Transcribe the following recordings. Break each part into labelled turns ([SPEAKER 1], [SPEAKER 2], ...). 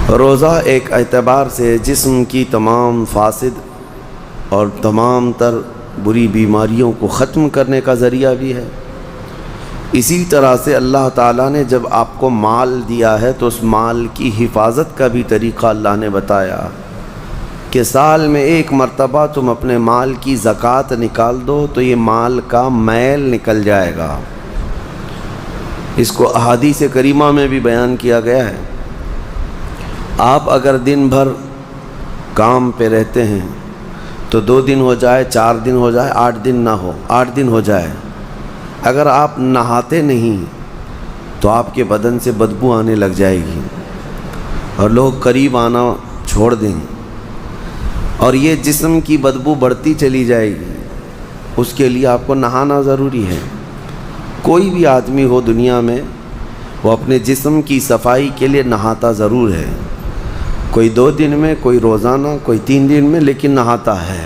[SPEAKER 1] روزہ ایک اعتبار سے جسم کی تمام فاسد اور تمام تر بری بیماریوں کو ختم کرنے کا ذریعہ بھی ہے۔ اسی طرح سے اللہ تعالیٰ نے جب آپ کو مال دیا ہے تو اس مال کی حفاظت کا بھی طریقہ اللہ نے بتایا کہ سال میں ایک مرتبہ تم اپنے مال کی زکوٰۃ نکال دو تو یہ مال کا میل نکل جائے گا۔ اس کو احادیث کریمہ میں بھی بیان کیا گیا ہے۔ آپ اگر دن بھر کام پہ رہتے ہیں تو 2 دن ہو جائے، 4 دن ہو جائے، 8 دن نہ ہو، 8 دن ہو جائے، اگر آپ نہاتے نہیں تو آپ کے بدن سے بدبو آنے لگ جائے گی اور لوگ قریب آنا چھوڑ دیں اور یہ جسم کی بدبو بڑھتی چلی جائے گی۔ اس کے لیے آپ کو نہانا ضروری ہے۔ کوئی بھی آدمی ہو دنیا میں وہ اپنے جسم کی صفائی کے لیے نہاتا ضرور ہے، کوئی 2 دن میں، کوئی روزانہ، کوئی 3 دن میں، لیکن نہاتا ہے۔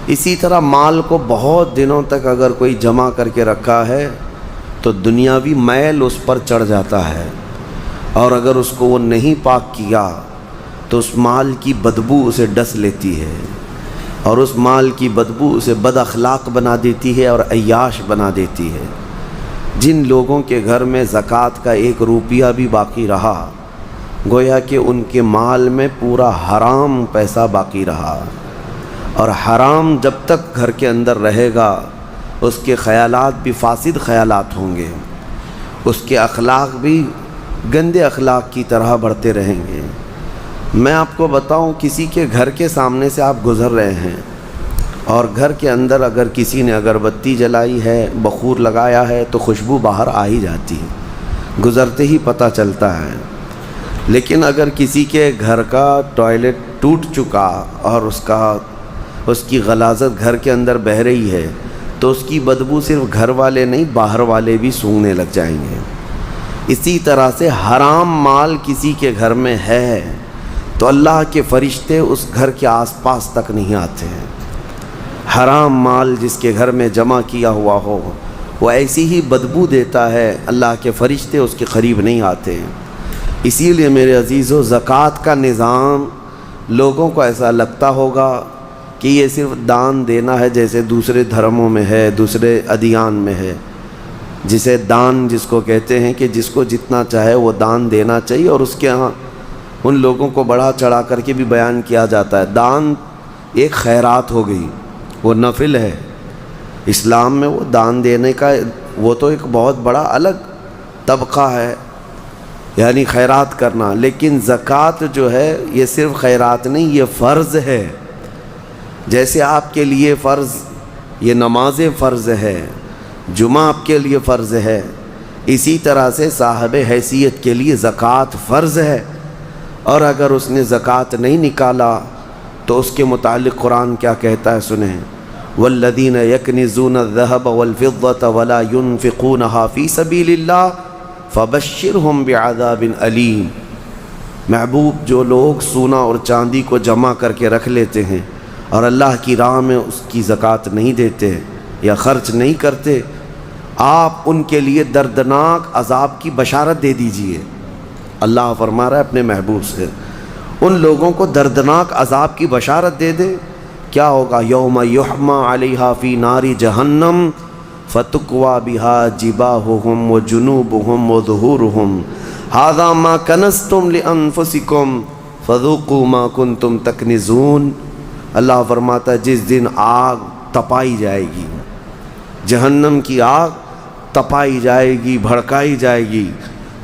[SPEAKER 1] اسی طرح مال کو بہت دنوں تک اگر کوئی جمع کر کے رکھا ہے تو دنیاوی میل اس پر چڑھ جاتا ہے، اور اگر اس کو وہ نہیں پاک کیا تو اس مال کی بدبو اسے ڈس لیتی ہے، اور اس مال کی بدبو اسے بد اخلاق بنا دیتی ہے اور عیاش بنا دیتی ہے۔ جن لوگوں کے گھر میں زکوٰۃ کا 1 روپیہ بھی باقی رہا، گویا کہ ان کے مال میں پورا حرام پیسہ باقی رہا، اور حرام جب تک گھر کے اندر رہے گا اس کے خیالات بھی فاسد خیالات ہوں گے، اس کے اخلاق بھی گندے اخلاق کی طرح بڑھتے رہیں گے۔ میں آپ کو بتاؤں، کسی کے گھر کے سامنے سے آپ گزر رہے ہیں اور گھر کے اندر اگر کسی نے اگربتی جلائی ہے، بخور لگایا ہے تو خوشبو باہر آ ہی جاتی ہے، گزرتے ہی پتہ چلتا ہے۔ لیکن اگر کسی کے گھر کا ٹوائلٹ ٹوٹ چکا اور اس کی غلاظت گھر کے اندر بہہ رہی ہے تو اس کی بدبو صرف گھر والے نہیں، باہر والے بھی سونگھنے لگ جائیں گے۔ اسی طرح سے حرام مال کسی کے گھر میں ہے تو اللہ کے فرشتے اس گھر کے آس پاس تک نہیں آتے ہیں۔ حرام مال جس کے گھر میں جمع کیا ہوا ہو وہ ایسی ہی بدبو دیتا ہے، اللہ کے فرشتے اس کے قریب نہیں آتے ہیں۔ اسی لیے میرے عزیزو، زکوٰۃ کا نظام لوگوں کو ایسا لگتا ہوگا کہ یہ صرف دان دینا ہے، جیسے دوسرے دھرموں میں ہے، دوسرے ادیان میں ہے، جسے دان جس کو کہتے ہیں کہ جس کو جتنا چاہے وہ دان دینا چاہیے، اور اس کے ہاں ان لوگوں کو بڑھا چڑھا کر کے بھی بیان کیا جاتا ہے۔ دان ایک خیرات ہو گئی، وہ نفل ہے۔ اسلام میں وہ دان دینے کا وہ تو ایک بہت بڑا الگ طبقہ ہے، یعنی خیرات کرنا۔ لیکن زکوٰۃ جو ہے یہ صرف خیرات نہیں، یہ فرض ہے۔ جیسے آپ کے لیے فرض یہ نماز فرض ہے، جمعہ آپ کے لیے فرض ہے، اسی طرح سے صاحب حیثیت کے لیے زکوٰۃ فرض ہے۔ اور اگر اس نے زکوٰۃ نہیں نکالا تو اس کے متعلق قرآن کیا کہتا ہے سنیں، والذین یکنزون الذهب والفضة ولا ينفقونها فی سبیل اللہ فبشرہم بعذاب علیم۔ محبوب، جو لوگ سونا اور چاندی کو جمع کر کے رکھ لیتے ہیں اور اللہ کی راہ میں اس کی زکوٰۃ نہیں دیتے یا خرچ نہیں کرتے، آپ ان کے لیے دردناک عذاب کی بشارت دے دیجئے۔ اللہ فرما رہا ہے اپنے محبوب سے، ان لوگوں کو دردناک عذاب کی بشارت دے دے۔ کیا ہوگا؟ یوم یحمى علیہا فی نار جہنم فتکوی بہا جباہہم وجنوبہم وظہورہم ھذا ما کنزتم لانفسکم فذوقوا ما کنتم تکنزون۔ اللہ فرماتا ہے جس دن آگ تپائی جائے گی، جہنم کی آگ تپائی جائے گی، بھڑکائی جائے گی،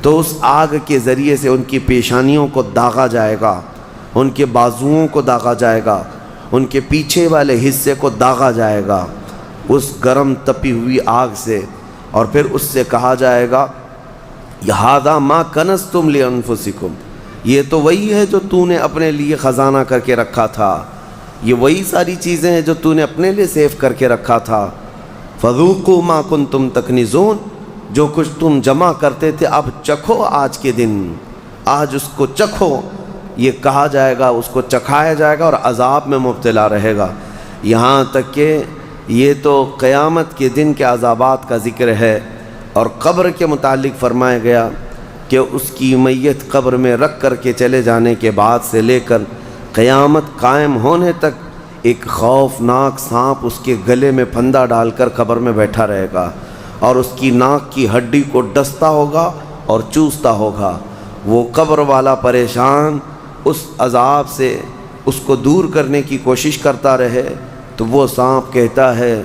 [SPEAKER 1] تو اس آگ کے ذریعے سے ان کی پیشانیوں کو داغا جائے گا، ان کے بازوؤں کو داغا جائے گا، ان کے پیچھے والے حصے کو داغا جائے گا اس گرم تپی ہوئی آگ سے، اور پھر اس سے کہا جائے گا ھذا ما کنزتم لانفسکم، یہ تو وہی ہے جو تو نے اپنے لیے خزانہ کر کے رکھا تھا، یہ وہی ساری چیزیں ہیں جو تو نے اپنے لیے سیف کر کے رکھا تھا۔ فذوقوا ما کنتم تکنزون، جو کچھ تم جمع کرتے تھے اب چکھو آج کے دن، آج اس کو چکھو، یہ کہا جائے گا، اس کو چکھایا جائے گا اور عذاب میں مبتلا رہے گا۔ یہاں تک کہ یہ تو قیامت کے دن کے عذابات کا ذکر ہے، اور قبر کے متعلق فرمایا گیا کہ اس کی میت قبر میں رکھ کر کے چلے جانے کے بعد سے لے کر قیامت قائم ہونے تک ایک خوفناک سانپ اس کے گلے میں پھندا ڈال کر قبر میں بیٹھا رہے گا اور اس کی ناک کی ہڈی کو ڈستا ہوگا اور چوستا ہوگا۔ وہ قبر والا پریشان اس عذاب سے اس کو دور کرنے کی کوشش کرتا رہے تو وہ سانپ کہتا ہے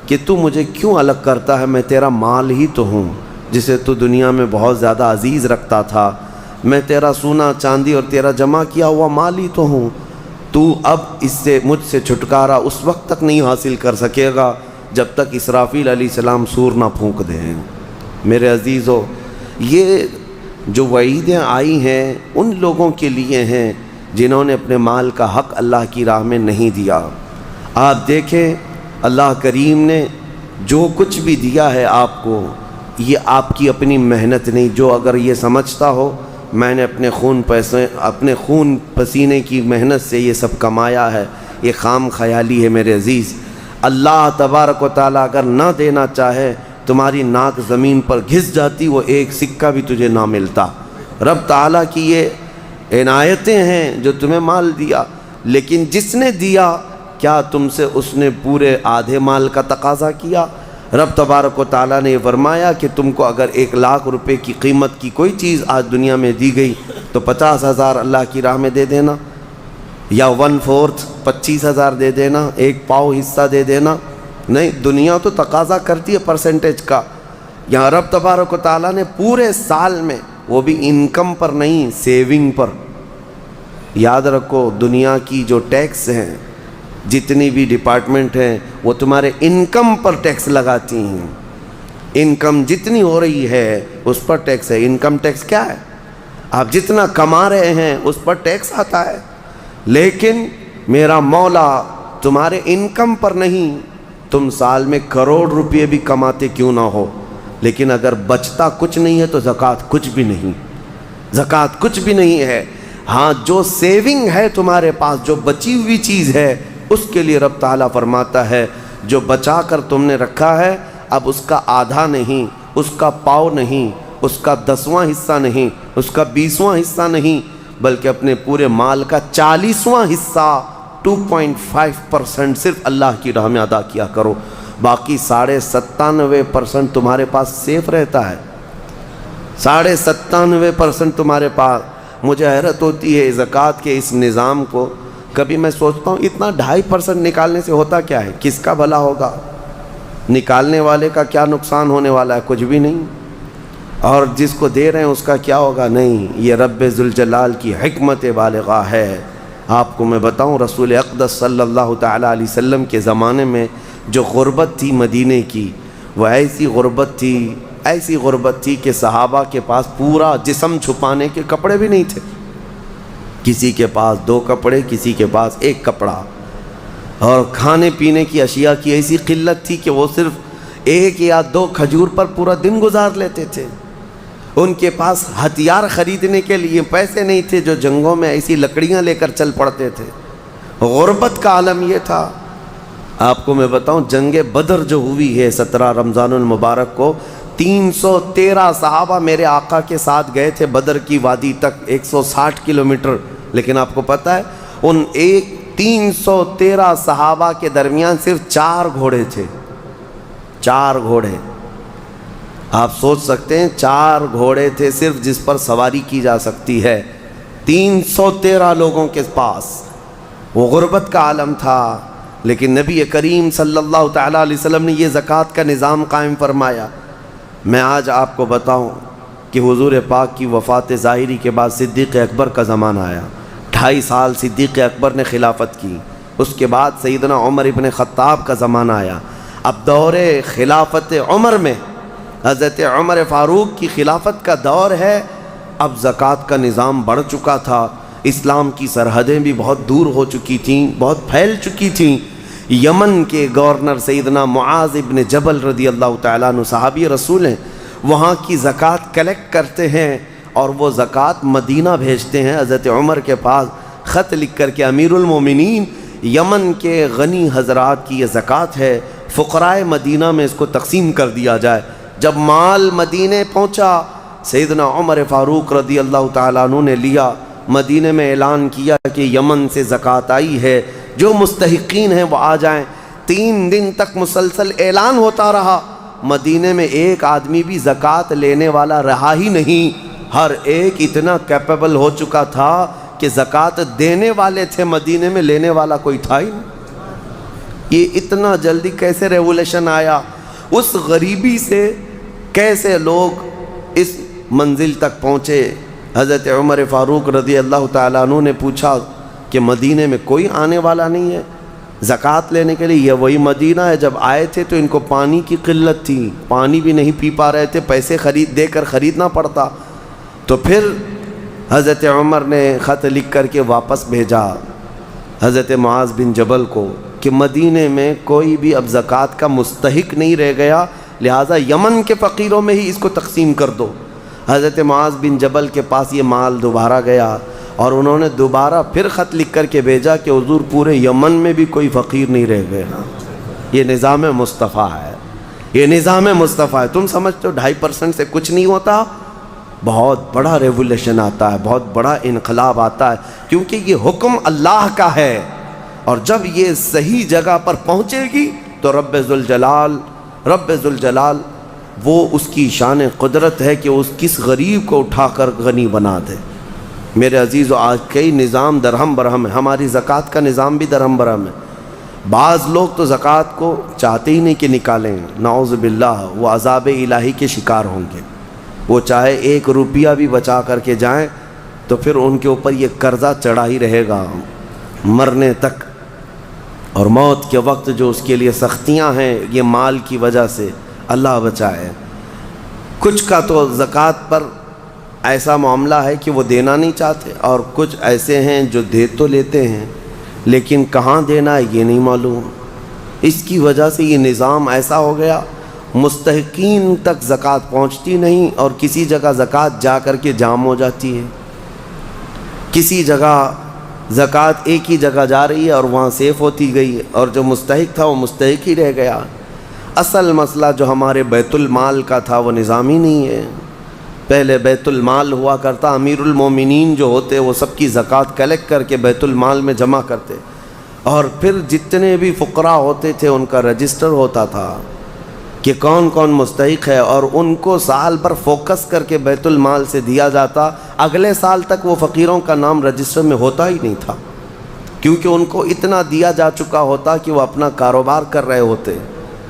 [SPEAKER 1] کہ تو مجھے کیوں الگ کرتا ہے، میں تیرا مال ہی تو ہوں جسے تو دنیا میں بہت زیادہ عزیز رکھتا تھا، میں تیرا سونا چاندی اور تیرا جمع کیا ہوا مال ہی تو ہوں، تو اب اس سے مجھ سے چھٹکارا اس وقت تک نہیں حاصل کر سکے گا جب تک اسرافیل علیہ السلام سور نہ پھونک دیں۔ میرے عزیزو، یہ جو وعیدیں آئی ہیں ان لوگوں کے لیے ہیں جنہوں نے اپنے مال کا حق اللہ کی راہ میں نہیں دیا۔ آپ دیکھیں اللہ کریم نے جو کچھ بھی دیا ہے آپ کو، یہ آپ کی اپنی محنت نہیں۔ جو اگر یہ سمجھتا ہو میں نے اپنے خون پسینے کی محنت سے یہ سب کمایا ہے، یہ خام خیالی ہے میرے عزیز۔ اللہ تبارک و تعالیٰ اگر نہ دینا چاہے تمہاری ناک زمین پر گھس جاتی، وہ ایک سکہ بھی تجھے نہ ملتا۔ رب تعالیٰ کی یہ عنایتیں ہیں جو تمہیں مال دیا، لیکن جس نے دیا کیا تم سے اس نے پورے آدھے مال کا تقاضا کیا؟ رب تبارک و تعالیٰ نے یہ فرمایا کہ تم کو اگر 1,00,000 روپے کی قیمت کی کوئی چیز آج دنیا میں دی گئی تو 50,000 اللہ کی راہ میں دے دینا، یا 1/4 25,000 دے دینا، 1 پاؤ حصہ دے دینا۔ نہیں، دنیا تو تقاضا کرتی ہے پرسنٹیج کا۔ یہاں رب تبارک و تعالیٰ نے پورے سال میں، وہ بھی انکم پر نہیں، سیونگ پر۔ یاد رکھو دنیا کی جو ٹیکس ہیں، جتنی بھی ڈپارٹمنٹ ہیں، وہ تمہارے انکم پر ٹیکس لگاتی ہیں۔ انکم جتنی ہو رہی ہے اس پر ٹیکس ہے۔ انکم ٹیکس کیا ہے؟ آپ جتنا کما رہے ہیں اس پر ٹیکس آتا ہے، لیکن میرا مولا تمہارے انکم پر نہیں۔ تم سال میں کروڑ روپے بھی کماتے کیوں نہ ہو، لیکن اگر بچتا کچھ نہیں ہے تو زکوٰۃ کچھ بھی نہیں، زکوٰۃ کچھ بھی نہیں ہے۔ ہاں، جو سیونگ ہے تمہارے پاس، جو بچی ہوئی چیز ہے، اس کے لیے رب تعالیٰ فرماتا ہے جو بچا کر تم نے رکھا ہے، اب اس کا آدھا نہیں، اس کا پاؤ نہیں، اس کا 10واں حصہ نہیں، اس کا 20واں حصہ نہیں، بلکہ اپنے پورے مال کا 40واں حصہ 2.5% صرف اللہ کی راہ میں ادا کیا کرو۔ باقی 97.5% تمہارے پاس سیف رہتا ہے، 97.5% تمہارے پاس۔ مجھے حیرت ہوتی ہے زکوٰۃ کے اس نظام کو، کبھی میں سوچتا ہوں اتنا 2.5% نکالنے سے ہوتا کیا ہے؟ کس کا بھلا ہوگا؟ نکالنے والے کا کیا نقصان ہونے والا ہے؟ کچھ بھی نہیں۔ اور جس کو دے رہے ہیں اس کا کیا ہوگا؟ نہیں۔ یہ رب ذوالجلال کی حکمت بالغہ ہے۔ آپ کو میں بتاؤں، رسول اقدس صلی اللہ تعالیٰ علیہ وسلم کے زمانے میں جو غربت تھی مدینے کی، وہ ایسی غربت تھی کہ صحابہ کے پاس پورا جسم چھپانے کے کپڑے بھی نہیں تھے۔ کسی کے پاس 2 کپڑے، کسی کے پاس 1 کپڑا، اور کھانے پینے کی اشیاء کی ایسی قلت تھی کہ وہ صرف 1 یا 2 کھجور پر پورا دن گزار لیتے تھے۔ ان کے پاس ہتھیار خریدنے کے لیے پیسے نہیں تھے، جو جنگوں میں ایسی لکڑیاں لے کر چل پڑتے تھے۔ غربت کا عالم یہ تھا۔ آپ کو میں بتاؤں، جنگ بدر جو ہوئی ہے 17 رمضان المبارک کو، 313 صحابہ میرے آقا کے ساتھ گئے تھے بدر کی وادی تک، 160 کلومیٹر۔ لیکن آپ کو پتہ ہے ان 313 صحابہ کے درمیان صرف 4 گھوڑے تھے، 4 گھوڑے۔ آپ سوچ سکتے ہیں 4 گھوڑے تھے صرف جس پر سواری کی جا سکتی ہے 313 لوگوں کے پاس۔ وہ غربت کا عالم تھا، لیکن نبی کریم صلی اللہ تعالیٰ علیہ وسلم نے یہ زکوٰۃ کا نظام قائم فرمایا۔ میں آج آپ کو بتاؤں کہ حضور پاک کی وفات ظاہری کے بعد صدیق اکبر کا زمانہ آیا۔ 2.5 سال صدیق اکبر نے خلافت کی، اس کے بعد سیدنا عمر ابن خطاب کا زمانہ آیا۔ اب دور خلافت عمر میں حضرت عمر فاروق کی خلافت کا دور ہے۔ اب زکوٰۃ کا نظام بڑھ چکا تھا، اسلام کی سرحدیں بھی بہت دور ہو چکی تھیں، بہت پھیل چکی تھیں۔ یمن کے گورنر سیدنا معاذ ابن جبل رضی اللہ تعالیٰ عنہ، صحابی رسول ہیں، وہاں کی زکوٰۃ کلیکٹ کرتے ہیں اور وہ زکوٰۃ مدینہ بھیجتے ہیں حضرت عمر کے پاس، خط لکھ کر کے، امیر المومنین، یمن کے غنی حضرات کی یہ زکوٰۃ ہے، فقراء مدینہ میں اس کو تقسیم کر دیا جائے۔ جب مال مدینے پہنچا سیدنا عمر فاروق رضی اللہ تعالیٰ عنہ نے لیا، مدینے میں اعلان کیا کہ یمن سے زکوٰۃ آئی ہے، جو مستحقین ہیں وہ آ جائیں۔ 3 دن تک مسلسل اعلان ہوتا رہا، مدینے میں ایک آدمی بھی زکوٰۃ لینے والا رہا ہی نہیں۔ ہر ایک اتنا کیپیبل ہو چکا تھا کہ زکوٰۃ دینے والے تھے، مدینے میں لینے والا کوئی تھا ہی نہیں۔ یہ اتنا جلدی کیسے ریولیشن آیا؟ اس غریبی سے کیسے لوگ اس منزل تک پہنچے؟ حضرت عمر فاروق رضی اللہ تعالیٰ عنہ نے پوچھا کہ مدینے میں کوئی آنے والا نہیں ہے زکوٰۃ لینے کے لیے؟ یہ وہی مدینہ ہے جب آئے تھے تو ان کو پانی کی قلت تھی، پانی بھی نہیں پی پا رہے تھے، پیسے دے کر خریدنا پڑتا۔ تو پھر حضرت عمر نے خط لکھ کر کے واپس بھیجا حضرت معاذ بن جبل کو کہ مدینے میں کوئی بھی اب زکوٰۃ کا مستحق نہیں رہ گیا، لہٰذا یمن کے فقیروں میں ہی اس کو تقسیم کر دو۔ حضرت معاذ بن جبل کے پاس یہ مال دوبارہ گیا اور انہوں نے دوبارہ پھر خط لکھ کر کے بھیجا کہ حضور پورے یمن میں بھی کوئی فقیر نہیں رہ گیا۔ یہ نظام مصطفیٰ ہے، یہ نظام مصطفیٰ ہے۔ تم سمجھتے ہو 2.5% سے کچھ نہیں ہوتا؟ بہت بڑا ریولیشن آتا ہے، بہت بڑا انقلاب آتا ہے، کیونکہ یہ حکم اللہ کا ہے، اور جب یہ صحیح جگہ پر پہنچے گی تو رب ذوالجلال وہ اس کی شان قدرت ہے کہ اس کس غریب کو اٹھا کر غنی بنا دے۔ میرے عزیزو، آج کئی نظام درہم برہم ہے، ہماری زکوٰۃ کا نظام بھی درہم برہم ہے۔ بعض لوگ تو زکوٰۃ کو چاہتے ہی نہیں کہ نکالیں، نعوذ باللہ، وہ عذاب الہی کے شکار ہوں گے۔ وہ چاہے 1 روپیہ بھی بچا کر کے جائیں تو پھر ان کے اوپر یہ قرضہ چڑھا ہی رہے گا مرنے تک، اور موت کے وقت جو اس کے لیے سختیاں ہیں یہ مال کی وجہ سے، اللہ بچائے۔ کچھ کا تو زکوٰۃ پر ایسا معاملہ ہے کہ وہ دینا نہیں چاہتے، اور کچھ ایسے ہیں جو دے تو لیتے ہیں لیکن کہاں دینا ہے یہ نہیں معلوم۔ اس کی وجہ سے یہ نظام ایسا ہو گیا، مستحقین تک زکوٰۃ پہنچتی نہیں، اور کسی جگہ زکوٰۃ جا کر کے جام ہو جاتی ہے، کسی جگہ زکوٰۃ ایک ہی جگہ جا رہی ہے اور وہاں سیف ہوتی گئی، اور جو مستحق تھا وہ مستحق ہی رہ گیا۔ اصل مسئلہ جو ہمارے بیت المال کا تھا وہ نظام ہی نہیں ہے۔ پہلے بیت المال ہوا کرتا، امیر المومنین جو ہوتے وہ سب کی زکوٰۃ کلیکٹ کر کے بیت المال میں جمع کرتے، اور پھر جتنے بھی فقراء ہوتے تھے ان کا رجسٹر ہوتا تھا کہ کون کون مستحق ہے، اور ان کو سال پر فوکس کر کے بیت المال سے دیا جاتا۔ اگلے سال تک وہ فقیروں کا نام رجسٹر میں ہوتا ہی نہیں تھا، کیونکہ ان کو اتنا دیا جا چکا ہوتا کہ وہ اپنا کاروبار کر رہے ہوتے،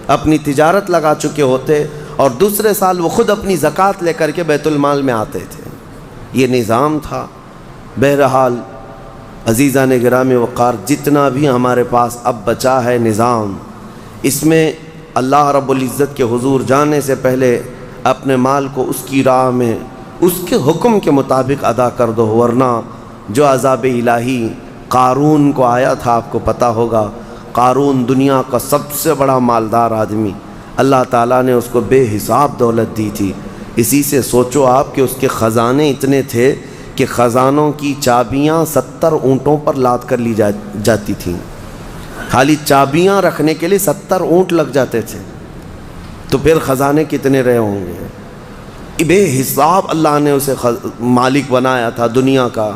[SPEAKER 1] اپنی تجارت لگا چکے ہوتے، اور دوسرے سال وہ خود اپنی زکوٰۃ لے کر کے بیت المال میں آتے تھے۔ یہ نظام تھا۔ بہرحال عزیزان گرامی وقار، جتنا بھی ہمارے پاس اب بچا ہے نظام، اس میں اللہ رب العزت کے حضور جانے سے پہلے اپنے مال کو اس کی راہ میں اس کے حکم کے مطابق ادا کر دو، ورنہ جو عذاب الہی قارون کو آیا تھا، آپ کو پتہ ہوگا، قارون دنیا کا سب سے بڑا مالدار آدمی، اللہ تعالیٰ نے اس کو بے حساب دولت دی تھی۔ اسی سے سوچو آپ کہ اس کے خزانے اتنے تھے کہ خزانوں کی چابیاں 70 اونٹوں پر لاد کر لی جاتی تھیں، خالی چابیاں رکھنے کے لیے 70 اونٹ لگ جاتے تھے، تو پھر خزانے کتنے رہے ہوں گے؟ بے حساب اللہ نے اسے مالک بنایا تھا دنیا کا۔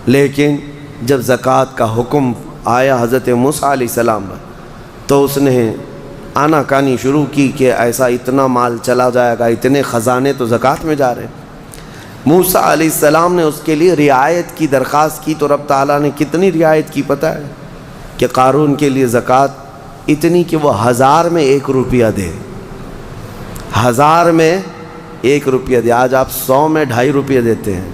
[SPEAKER 1] لیکن جب زکوٰۃ کا حکم آیا حضرت موسیٰ علیہ السلام تو اس نے آنا کانی شروع کی کہ ایسا اتنا مال چلا جائے گا، اتنے خزانے تو زکوٰۃ میں جا رہے ہیں۔ موسیٰ علیہ السلام نے اس کے لیے رعایت کی درخواست کی، تو رب تعالیٰ نے کتنی رعایت کی پتہ ہے؟ کہ قارون کے لیے زکوٰۃ اتنی کہ وہ 1000 میں 1 روپیہ دے، 1000 میں 1 روپیہ دے۔ آج آپ 100 میں 2.5 روپیہ دیتے ہیں،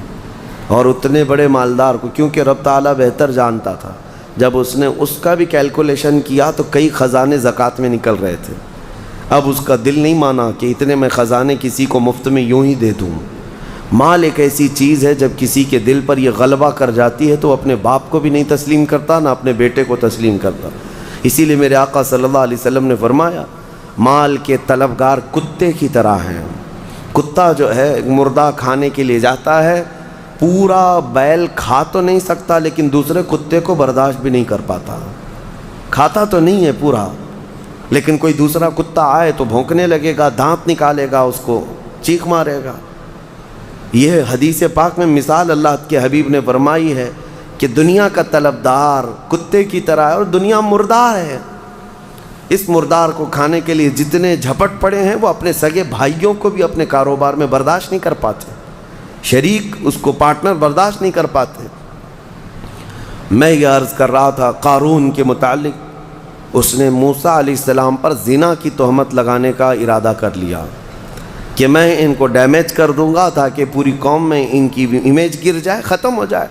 [SPEAKER 1] اور اتنے بڑے مالدار کو، کیونکہ رب تعالیٰ بہتر جانتا تھا، جب اس نے اس کا بھی کیلکولیشن کیا تو کئی خزانے زکوٰۃ میں نکل رہے تھے۔ اب اس کا دل نہیں مانا کہ اتنے میں خزانے کسی کو مفت میں یوں ہی دے دوں۔ مال ایک ایسی چیز ہے جب کسی کے دل پر یہ غلبہ کر جاتی ہے تو وہ اپنے باپ کو بھی نہیں تسلیم کرتا، نہ اپنے بیٹے کو تسلیم کرتا۔ اسی لیے میرے آقا صلی اللہ علیہ وسلم نے فرمایا، مال کے طلبگار کتے کی طرح ہیں۔ کتا جو ہے مردہ کھانے کے لیے جاتا ہے، پورا بیل کھا تو نہیں سکتا لیکن دوسرے کتے کو برداشت بھی نہیں کر پاتا، کھاتا تو نہیں ہے پورا، لیکن کوئی دوسرا کتا آئے تو بھونکنے لگے گا، دانت نکالے گا، اس کو چیخ مارے گا۔ یہ حدیث پاک میں مثال اللہ کے حبیب نے فرمائی ہے کہ دنیا کا طلبدار کتے کی طرح ہے اور دنیا مردار ہے۔ اس مردار کو کھانے کے لیے جتنے جھپٹ پڑے ہیں وہ اپنے سگے بھائیوں کو بھی اپنے کاروبار میں برداشت نہیں کر پاتے، شریک اس کو پارٹنر برداشت نہیں کر پاتے۔ میں یہ عرض کر رہا تھا قارون کے متعلق، اس نے موسیٰ علیہ السلام پر زنا کی تہمت لگانے کا ارادہ کر لیا کہ میں ان کو ڈیمیج کر دوں گا تاکہ پوری قوم میں ان کی امیج گر جائے، ختم ہو جائے۔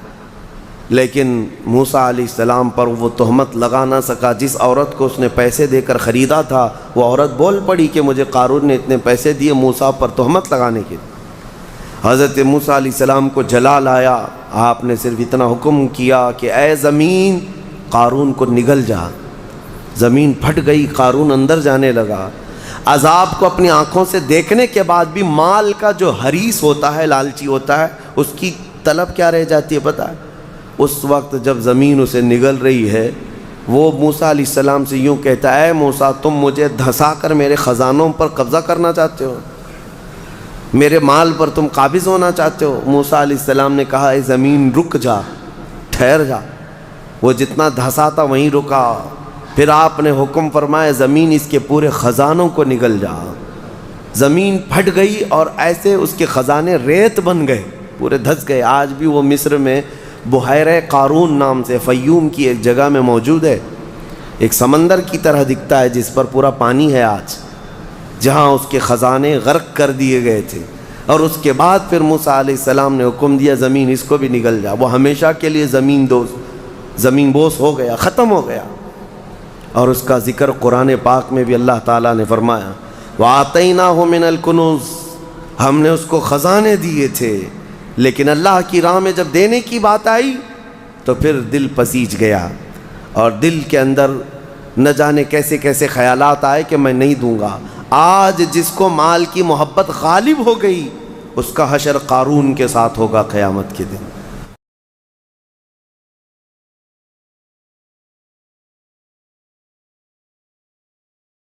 [SPEAKER 1] لیکن موسیٰ علیہ السلام پر وہ تہمت لگا نہ سکا۔ جس عورت کو اس نے پیسے دے کر خریدا تھا وہ عورت بول پڑی کہ مجھے قارون نے اتنے پیسے دیے موسیٰ پر تہمت لگانے کے لیے۔ حضرت موسیٰ علیہ السلام کو جلال آیا، آپ نے صرف اتنا حکم کیا کہ اے زمین قارون کو نگل جا۔ زمین پھٹ گئی، قارون اندر جانے لگا۔ عذاب کو اپنی آنکھوں سے دیکھنے کے بعد بھی مال کا جو حریص ہوتا ہے، لالچی ہوتا ہے، اس کی طلب کیا رہ جاتی ہے پتہ ہے؟ اس وقت جب زمین اسے نگل رہی ہے وہ موسیٰ علیہ السلام سے یوں کہتا ہے، اے موسیٰ تم مجھے دھسا کر میرے خزانوں پر قبضہ کرنا چاہتے ہو، میرے مال پر تم قابض ہونا چاہتے ہو؟ موسیٰ علیہ السلام نے کہا اے زمین رک جا، ٹھہر جا۔ وہ جتنا دھسا تھا وہیں رکا۔ پھر آپ نے حکم فرمایا زمین اس کے پورے خزانوں کو نگل جا۔ زمین پھٹ گئی اور ایسے اس کے خزانے ریت بن گئے، پورے دھس گئے۔ آج بھی وہ مصر میں بحیرہ قارون نام سے فیوم کی ایک جگہ میں موجود ہے، ایک سمندر کی طرح دکھتا ہے جس پر پورا پانی ہے آج، جہاں اس کے خزانے غرق کر دیے گئے تھے۔ اور اس کے بعد پھر موسیٰ علیہ السلام نے حکم دیا زمین اس کو بھی نگل جا۔ وہ ہمیشہ کے لیے زمین بوس ہو گیا، ختم ہو گیا۔ اور اس کا ذکر قرآن پاک میں بھی اللہ تعالیٰ نے فرمایا وَآتَيْنَاهُ مِنَ الْكُنُوزِ، ہم نے اس کو خزانے دیے تھے، لیکن اللہ کی راہ میں جب دینے کی بات آئی تو پھر دل پسیج گیا اور دل کے اندر نہ جانے کیسے کیسے خیالات آئے کہ میں نہیں دوں گا۔ آج جس کو مال کی محبت غالب ہو گئی اس کا حشر قارون کے ساتھ ہوگا قیامت کے دن۔